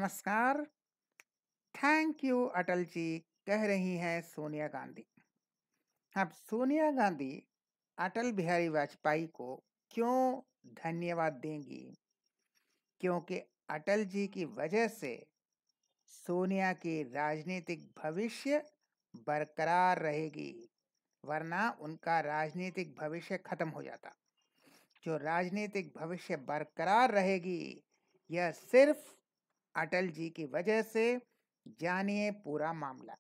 नमस्कार। Thank you Atal ji, कह रही हैं सोनिया गांधी। अब सोनिया गांधी अटल बिहारी वाजपेयी को क्यों धन्यवाद देंगी? क्योंकि अटल जी की वजह से सोनिया की राजनीतिक भविष्य बरकरार रहेगी, वरना उनका राजनीतिक भविष्य खत्म हो जाता। जो राजनीतिक भविष्य बरकरार रहेगी, यह सिर्फ अटल जी की वजह से। जानिए पूरा मामला।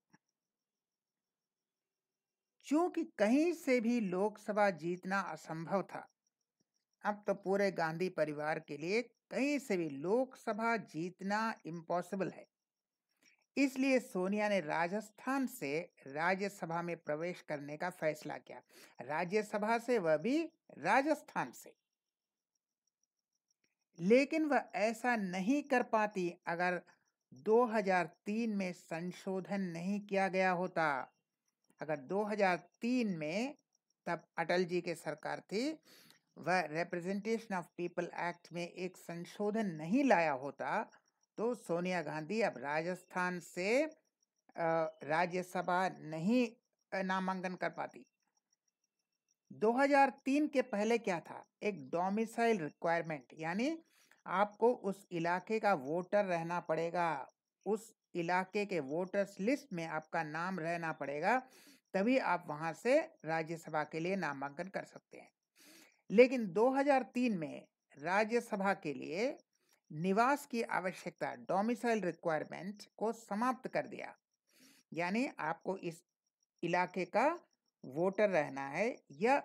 चूंकि कहीं से भी लोकसभा जीतना असंभव था, अब तो पूरे गांधी परिवार के लिए कहीं से भी लोकसभा जीतना इम्पॉसिबल है। इसलिए सोनिया ने राजस्थान से राज्यसभा में प्रवेश करने का फैसला किया। राज्यसभा से, वह भी राजस्थान से। लेकिन वह ऐसा नहीं कर पाती अगर 2003 में संशोधन नहीं किया गया होता। अगर 2003 में, तब अटल जी की सरकार थी, वह रिप्रेजेंटेशन ऑफ पीपल एक्ट में एक संशोधन नहीं लाया होता, तो सोनिया गांधी अब राजस्थान से राज्यसभा नहीं नामांकन कर पाती। 2003 के पहले क्या था? एक डोमिसाइल रिक्वायरमेंट, यानी आपको उस इलाके का वोटर रहना पड़ेगा, उस इलाके के वोटर्स लिस्ट में आपका नाम रहना पड़ेगा, तभी आप वहां से राज्यसभा के लिए नामांकन कर सकते हैं। लेकिन 2003 में राज्यसभा के लिए निवास की आवश्यकता, डोमिसाइल रिक्वायरमेंट को समाप्त कर दिया। यानी आपको इस इलाके का वोटर रहना है, यह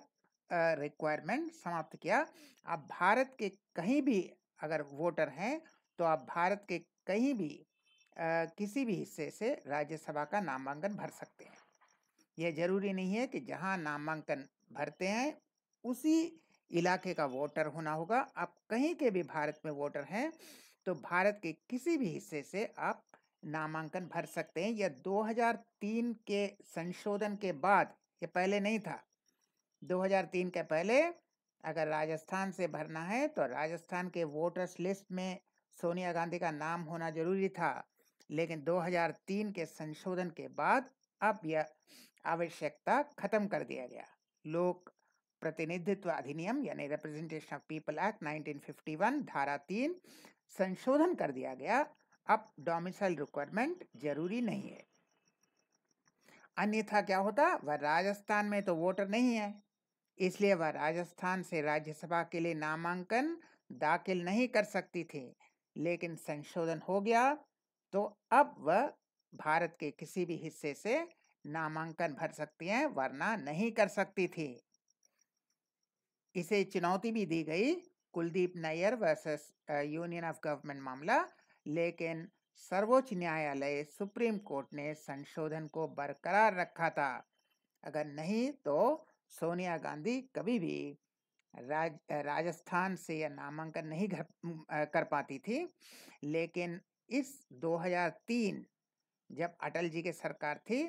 रिक्वायरमेंट समाप्त किया। आप भारत के कहीं भी अगर वोटर हैं, तो आप भारत के कहीं भी किसी भी हिस्से से राज्यसभा का नामांकन भर सकते हैं। यह जरूरी नहीं है कि जहां नामांकन भरते हैं उसी इलाके का वोटर होना होगा। आप कहीं के भी भारत में वोटर हैं, तो भारत के किसी भी हिस्से से आप नामांकन भर सकते हैं। यह 2003 के संशोधन के बाद, ये पहले नहीं था। 2003 के पहले अगर राजस्थान से भरना है तो राजस्थान के वोटर्स लिस्ट में सोनिया गांधी का नाम होना जरूरी था। लेकिन 2003 के संशोधन के बाद अब यह आवश्यकता खत्म कर दिया गया। लोक प्रतिनिधित्व अधिनियम यानी रिप्रेजेंटेशन ऑफ पीपल एक्ट 1951 धारा 3 संशोधन कर दिया गया। अब डोमिसाइल रिक्वायरमेंट जरूरी नहीं है। अन्यथा क्या होता? वह राजस्थान में तो वोटर नहीं है, इसलिए वह राजस्थान से राज्यसभा के लिए नामांकन दाखिल नहीं कर सकती थी। लेकिन संशोधन हो गया, तो अब वह भारत के किसी भी हिस्से से नामांकन भर सकती हैं, वरना नहीं कर सकती थी। इसे चुनौती भी दी गई, Kuldip Nayar versus union of government मामला, लेकिन सर्वोच्च न्यायालय सुप्रीम कोर्ट ने संशोधन को बरकरार रखा था। अगर नहीं तो सोनिया गांधी कभी भी राजस्थान से यह नामांकन नहीं कर पाती थी। लेकिन इस 2003 जब अटल जी की सरकार थी,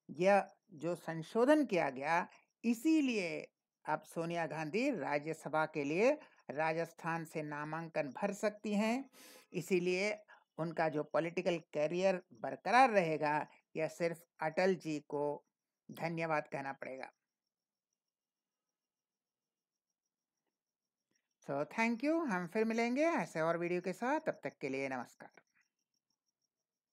यह जो संशोधन किया गया, इसीलिए अब सोनिया गांधी राज्यसभा के लिए राजस्थान से नामांकन भर सकती हैं। इसीलिए उनका जो पॉलिटिकल कैरियर बरकरार रहेगा, यह सिर्फ अटल जी को धन्यवाद कहना पड़ेगा। Thank you. हम फिर मिलेंगे ऐसे और वीडियो के साथ। तब तक के लिए नमस्कार।